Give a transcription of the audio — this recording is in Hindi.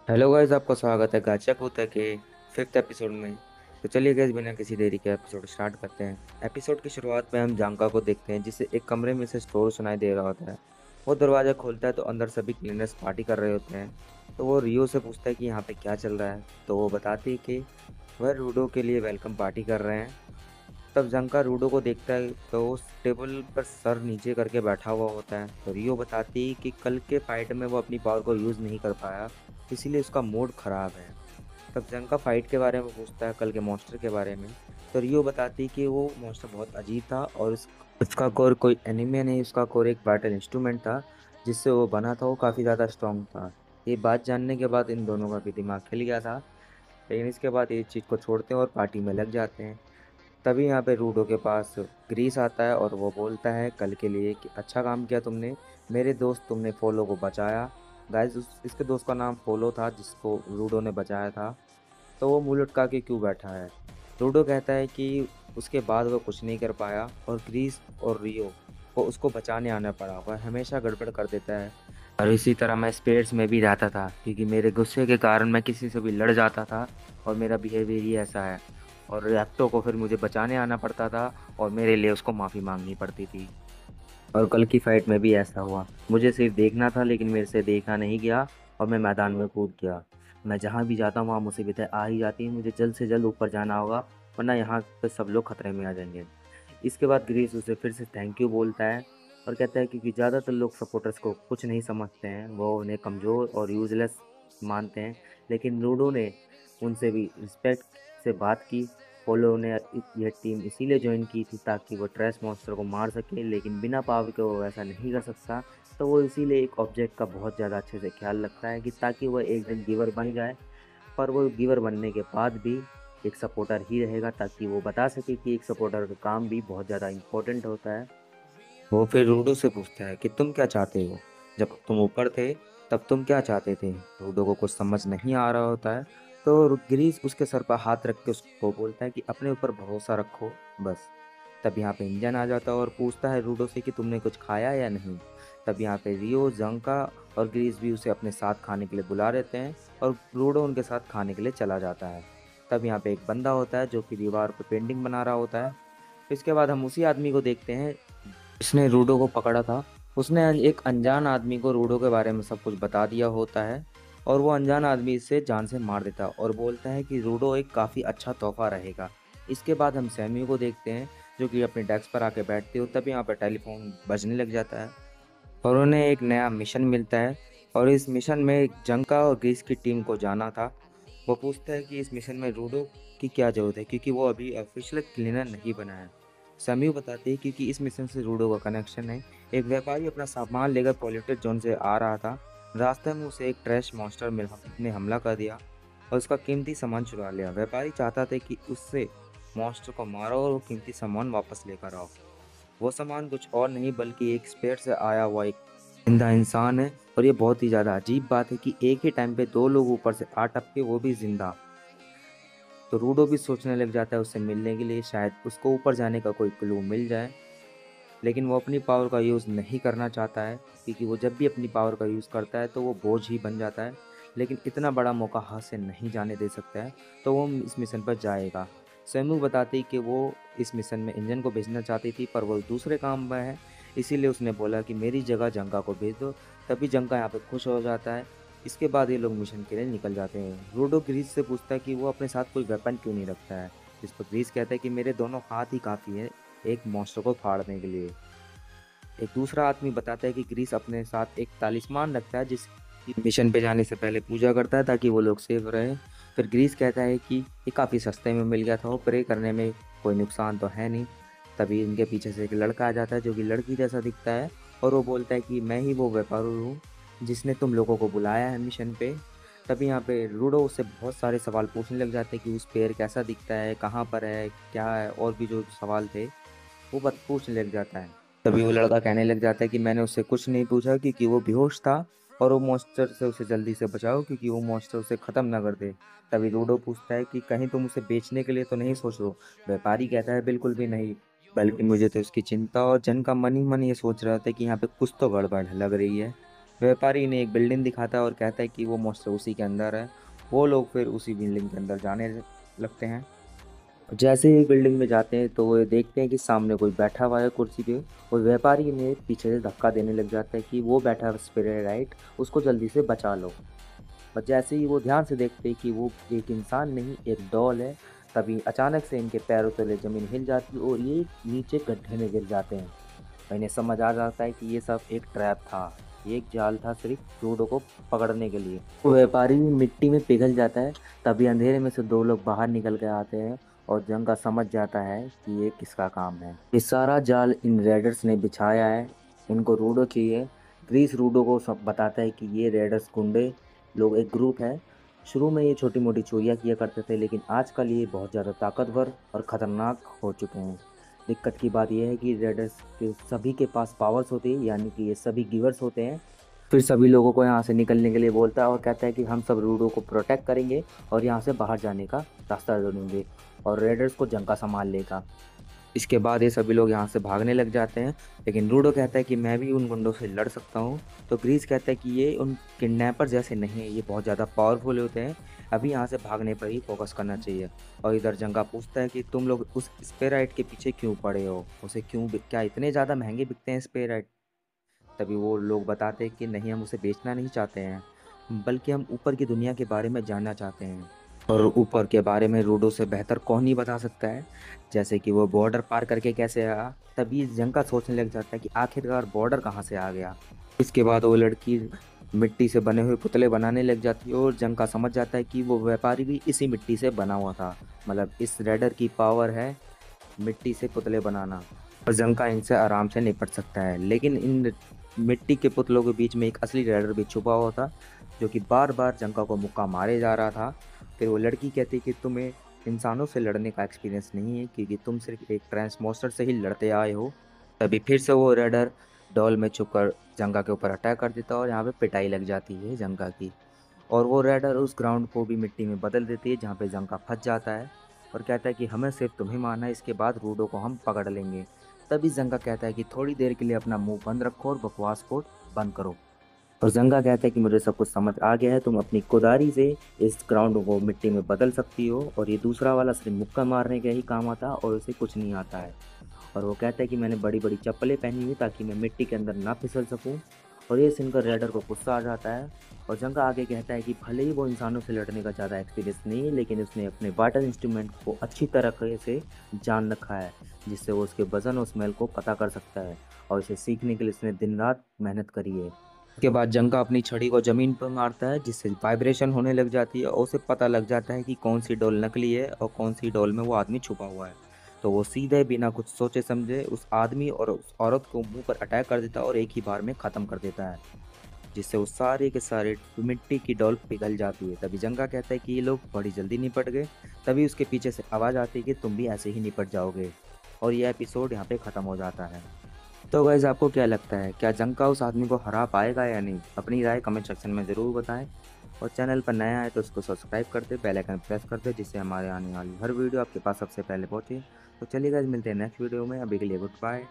हेलो गाइस, आपका स्वागत है गाचा कुत्ता के फिफ्थ एपिसोड में। तो चलिए गाइस, बिना किसी देरी के एपिसोड स्टार्ट करते हैं। एपिसोड की शुरुआत में हम जांका को देखते हैं, जिसे एक कमरे में से शोर सुनाई दे रहा होता है। वो दरवाज़ा खोलता है तो अंदर सभी क्लीनर्स पार्टी कर रहे होते हैं। तो वो रियो से पूछता है कि यहाँ पे क्या चल रहा है। तो वो बताती है कि वह रूडो के लिए वेलकम पार्टी कर रहे हैं। तब जंका रूडो को देखता है तो उस टेबल पर सर नीचे करके बैठा हुआ होता है। तो रियो बताती है कि कल के फाइट में वो अपनी पावर को यूज़ नहीं कर पाया, इसीलिए उसका मूड खराब है। तब जंका फाइट के बारे में पूछता है, कल के मॉन्स्टर के बारे में। तो रियो बताती है कि वो मॉन्स्टर बहुत अजीब था और उसका कोर कोई एनिमे नहीं, उसका कोर एक बैटल इंस्ट्रूमेंट था जिससे वो बना था। वो काफ़ी ज़्यादा स्ट्रॉन्ग था। ये बात जानने के बाद इन दोनों का भी दिमाग खिल गया था। लेकिन इसके बाद ये चीज़ को छोड़ते हैं और पार्टी में लग जाते हैं। तभी यहाँ पे रूडो के पास ग्रीस आता है और वो बोलता है कल के लिए कि अच्छा काम किया तुमने, मेरे दोस्त, तुमने फोलो को बचाया। गाइस, इसके दोस्त का नाम फोलो था जिसको रूडो ने बचाया था। तो वो मुंह लटका के क्यों बैठा है। रूडो कहता है कि उसके बाद वो कुछ नहीं कर पाया और ग्रीस और रियो को उसको बचाने आना पड़ा। वह हमेशा गड़बड़ कर देता है। और इसी तरह मैं स्पेयर्स में भी रहता था, क्योंकि मेरे गुस्से के कारण मैं किसी से भी लड़ जाता था और मेरा बिहेवियर ही ऐसा है। और रैप्टो को फिर मुझे बचाने आना पड़ता था और मेरे लिए उसको माफ़ी मांगनी पड़ती थी। और कल की फाइट में भी ऐसा हुआ। मुझे सिर्फ देखना था लेकिन मेरे से देखा नहीं गया और मैं मैदान में कूद गया। मैं जहाँ भी जाता हूँ वहाँ मुसीबतें आ ही जाती हैं। मुझे जल्द से जल्द ऊपर जाना होगा, वरना यहाँ पे सब लोग खतरे में आ जाएंगे। इसके बाद ग्रीस उसे फिर से थैंक यू बोलता है और कहता है क्योंकि ज़्यादातर लोग सपोर्टर्स को कुछ नहीं समझते हैं, वो उन्हें कमज़ोर और यूजलेस मानते हैं। लेकिन लूडो ने उनसे भी रिस्पेक्ट से बात की। पोलो ने यह टीम इसीलिए ज्वाइन की थी ताकि वो ट्रैश मॉन्स्टर को मार सके, लेकिन बिना पावर के वो ऐसा नहीं कर सकता। तो वो इसीलिए एक ऑब्जेक्ट का बहुत ज़्यादा अच्छे से ख्याल रखता है कि ताकि वह एक दिन गिवर बन जाए। पर वो गिवर बनने के बाद भी एक सपोर्टर ही रहेगा, ताकि वो बता सके कि एक सपोर्टर का काम भी बहुत ज़्यादा इम्पोर्टेंट होता है। वो फिर रूडो से पूछता है कि तुम क्या चाहते हो, जब तुम ऊपर थे तब तुम क्या चाहते थे। रूडो को कुछ समझ नहीं आ रहा होता है। तो ग्रीस उसके सर पर हाथ रख के उसको बोलता है कि अपने ऊपर भरोसा रखो, बस। तब यहाँ पे इंजन आ जाता है और पूछता है रूडो से कि तुमने कुछ खाया या नहीं। तब यहाँ पे रियो, जंका और ग्रीस भी उसे अपने साथ खाने के लिए बुला लेते हैं और रूडो उनके साथ खाने के लिए चला जाता है। तब यहाँ पे एक बंदा होता है जो कि दीवार पर पेंटिंग बना रहा होता है। इसके बाद हम उसी आदमी को देखते हैं जिसने रूडो को पकड़ा था। उसने एक अनजान आदमी को रूडो के बारे में सब कुछ बता दिया होता है और वो अनजान आदमी इसे जान से मार देता है और बोलता है कि रूडो एक काफ़ी अच्छा तोहफा रहेगा। इसके बाद हम सैम्यू को देखते हैं जो कि अपने डेस्क पर आके बैठते हो। तभी यहाँ पर टेलीफोन बजने लग जाता है और उन्हें एक नया मिशन मिलता है। और इस मिशन में जंका और ग्रीस की टीम को जाना था। वो पूछता है कि इस मिशन में रूडो की क्या ज़रूरत है, क्योंकि वो अभी ऑफिशियल क्लीनर नहीं बना है। समयू बताते हैं क्योंकि इस मिशन से रूडो का कनेक्शन है। एक व्यापारी अपना सामान लेकर पॉल्यूटेड जोन से आ रहा था। रास्ते में उसे एक ट्रैश मॉन्स्टर ने हमला कर दिया और उसका कीमती सामान चुरा लिया। व्यापारी चाहता था कि उससे मॉन्स्टर को मारो और वो कीमती सामान वापस लेकर आओ। वो सामान कुछ और नहीं बल्कि एक स्पेयर से आया हुआ एक जिंदा इंसान है। और ये बहुत ही ज़्यादा अजीब बात है कि एक ही टाइम पे दो लोग ऊपर से आ टपके, वो भी जिंदा। तो रूडो भी सोचने लग जाता है उससे मिलने के लिए, शायद उसको ऊपर जाने का कोई क्लू मिल जाए। लेकिन वो अपनी पावर का यूज़ नहीं करना चाहता है, क्योंकि वो जब भी अपनी पावर का यूज़ करता है तो वो बोझ ही बन जाता है। लेकिन इतना बड़ा मौका हाथ से नहीं जाने दे सकता है, तो वो इस मिशन पर जाएगा। सैमू बताती कि वो इस मिशन में इंजन को भेजना चाहती थी, पर वो दूसरे काम में है, इसीलिए उसने बोला कि मेरी जगह जंका को भेज दो। तभी जंका यहाँ पे खुश हो जाता है। इसके बाद ये लोग मिशन के लिए निकल जाते हैं। रूडो ग्रीस से पूछता है कि वो अपने साथ कोई वेपन क्यों नहीं रखता है। जिस पर ग्रीस कहता है कि मेरे दोनों हाथ ही काफ़ी है एक मॉन्स्टर को फाड़ने के लिए। एक दूसरा आदमी बताता है कि ग्रीस अपने साथ एक तालिस्मान रखता है जिसकी मिशन पे जाने से पहले पूजा करता है ताकि वो लोग सेफ रहे। फिर ग्रीस कहता है कि ये काफ़ी सस्ते में मिल गया था, वो प्रे करने में कोई नुकसान तो है नहीं। तभी उनके पीछे से एक लड़का आ जाता है जो कि लड़की जैसा दिखता है और वो बोलता है कि मैं ही वो व्यापारी हूँ जिसने तुम लोगों को बुलाया है मिशन पे। तभी यहाँ पे रूडो उससे बहुत सारे सवाल पूछने लग जाते हैं कि उस पेड़ कैसा दिखता है, कहाँ पर है, क्या है, और भी जो सवाल थे वो बत पूछने लग जाता है। तभी वो लड़का कहने लग जाता है कि मैंने उससे कुछ नहीं पूछा क्योंकि वो बेहोश था और वो मॉन्स्टर से उसे जल्दी से बचाओ क्योंकि वो मॉन्स्टर उसे ख़त्म ना कर दे। तभी रूडो पूछता है कि कहीं तुम उसे बेचने के लिए तो नहीं सोच रहे हो। व्यापारी कहता है बिल्कुल भी नहीं, बल्कि मुझे तो उसकी चिंता और जन का मन ही मन ये सोच रहा था कि यहाँ पे कुछ तो गड़बड़ लग रही है। व्यापारी इन्हें एक बिल्डिंग दिखाता है और कहता है कि वो मोस्टर उसी के अंदर है। वो लोग फिर उसी बिल्डिंग के अंदर जाने लगते हैं। जैसे ही बिल्डिंग में जाते हैं तो वो देखते हैं कि सामने कोई बैठा हुआ है कुर्सी पे। और व्यापारी इन्हें पीछे से धक्का देने लग जाता है कि वो बैठा है स्पिरिट राइट, उसको जल्दी से बचा लो। और जैसे ही वो ध्यान से देखते हैं कि वो एक इंसान नहीं एक डॉल है, तभी अचानक से इनके पैरों तले ज़मीन हिल जाती है और ये नीचे गड्ढे में गिर जाते हैं। और इन्हें समझ आ जाता है कि ये सब एक ट्रैप था, ये एक जाल था सिर्फ फ्रूडो को पकड़ने के लिए। वो व्यापारी मिट्टी में पिघल जाता है। तभी अंधेरे में से दो लोग बाहर निकल के आते हैं और जंगा समझ जाता है कि ये किसका काम है। ये सारा जाल इन रेडर्स ने बिछाया है, इनको रूडो चाहिए। ग्रीस रूडो को सब बताता है कि ये रेडर्स गुंडे लोग एक ग्रुप है। शुरू में ये छोटी मोटी चोरियाँ किया करते थे, लेकिन आजकल ये बहुत ज़्यादा ताकतवर और ख़तरनाक हो चुके हैं। दिक्कत की बात यह है कि रेडर्स के सभी के पास पावर्स होती है, यानी कि ये सभी गिवर्स होते हैं। फिर सभी लोगों को यहाँ से निकलने के लिए बोलता है और कहता है कि हम सब रूडो को प्रोटेक्ट करेंगे और यहाँ से बाहर जाने का रास्ता ढूंढेंगे और रेडर्स को जंका संभाल लेगा। इसके बाद ये सभी लोग यहाँ से भागने लग जाते हैं, लेकिन रूडो कहता है कि मैं भी उन गुंडों से लड़ सकता हूँ। तो ग्रीस कहता है कि ये उन किडनैपर जैसे नहीं है, ये बहुत ज़्यादा पावरफुल होते हैं, अभी यहाँ से भागने पर ही फोकस करना चाहिए। और इधर जंगा पूछता है कि तुम लोग उस स्पेराइट के पीछे क्यों पड़े हो, उसे क्यों क्या इतने ज़्यादा महंगे बिकते हैं स्पेराइट। तभी वो लोग बताते हैं कि नहीं, हम उसे बेचना नहीं चाहते हैं, बल्कि हम ऊपर की दुनिया के बारे में जानना चाहते हैं। और ऊपर के बारे में रूडो से बेहतर कौन ही बता सकता है, जैसे कि वो बॉर्डर पार करके कैसे आया। तभी जंका सोचने लग जाता है कि आखिरकार बॉर्डर कहाँ से आ गया। इसके बाद वो लड़की मिट्टी से बने हुए पुतले बनाने लग जाती है और जंका समझ जाता है कि वो व्यापारी भी इसी मिट्टी से बना हुआ था। मतलब इस रेडर की पावर है मिट्टी से पुतले बनाना, और जंका इनसे आराम से निपट सकता है। लेकिन इन मिट्टी के पुतलों के बीच में एक असली रेडर भी छुपा हुआ था, जो कि बार बार जंका को मुक्का मारे जा रहा था। फिर वो लड़की कहती कि तुम्हें इंसानों से लड़ने का एक्सपीरियंस नहीं है, क्योंकि तुम सिर्फ एक ट्रांसमोस्टर से ही लड़ते आए हो। तभी फिर से वो रेडर डॉल में छुपकर जंगा के ऊपर अटैक कर देता है और यहाँ पे पिटाई लग जाती है जंगा की। और वो रेडर उस ग्राउंड को भी मिट्टी में बदल देती है जहाँ पे जंका फंस जाता है और कहता है कि हमें सिर्फ तुम्हें मारना है, इसके बाद रूडो को हम पकड़ लेंगे। तभी जंगा कहता है कि थोड़ी देर के लिए अपना मुंह बंद रखो और बकवास को बंद करो। और जंगा कहता है कि मुझे सब कुछ समझ आ गया है, तुम अपनी कुदारी से इस ग्राउंड को मिट्टी में बदल सकती हो, और ये दूसरा वाला सिर्फ मुक्का मारने का ही काम आता है और उसे कुछ नहीं आता है। और वो कहता है कि मैंने बड़ी बड़ी चप्पलें पहनी हुई ताकि मैं मिट्टी के अंदर ना फिसल सकूं। और ये सुनकर रेडर को गुस्सा आ जाता है। और जंगा आगे कहता है कि भले ही वो इंसानों से लड़ने का ज़्यादा एक्सपीरियंस नहीं है, लेकिन उसने अपने वाटर इंस्ट्रूमेंट को अच्छी तरह से जान रखा है, जिससे वो उसके वज़न और स्मेल को पता कर सकता है। और इसे सीखने के लिए उसने दिन रात मेहनत करी है। उसके बाद जंगा अपनी छड़ी को ज़मीन पर मारता है, जिससे वाइब्रेशन होने लग जाती है और उसे पता लग जाता है कि कौन सी डॉल नकली है और कौन सी डॉल में वो आदमी छुपा हुआ है। तो वो सीधे बिना कुछ सोचे समझे उस आदमी और उस औरत को मुंह पर अटैक कर देता है और एक ही बार में ख़त्म कर देता है, जिससे वो सारे के सारे मिट्टी की डॉल पिघल जाती है। तभी जंगा कहता है कि ये लोग बड़ी जल्दी निपट गए। तभी उसके पीछे से आवाज़ आती है कि तुम भी ऐसे ही निपट जाओगे, और यह एपिसोड यहाँ पे ख़त्म हो जाता है। तो गाइज़, आपको क्या लगता है, क्या जंका उस आदमी को हरा पाएगा या नहीं? अपनी राय कमेंट सेक्शन में ज़रूर बताएं। और चैनल पर नया है तो उसको सब्सक्राइब कर दे, बेल आइकन प्रेस कर दे, जिससे हमारे आने वाली हर वीडियो आपके पास सबसे पहले पहुंचे। तो चलिए गाइज़, मिलते हैं नेक्स्ट वीडियो में। अभी के लिए गुड बाय।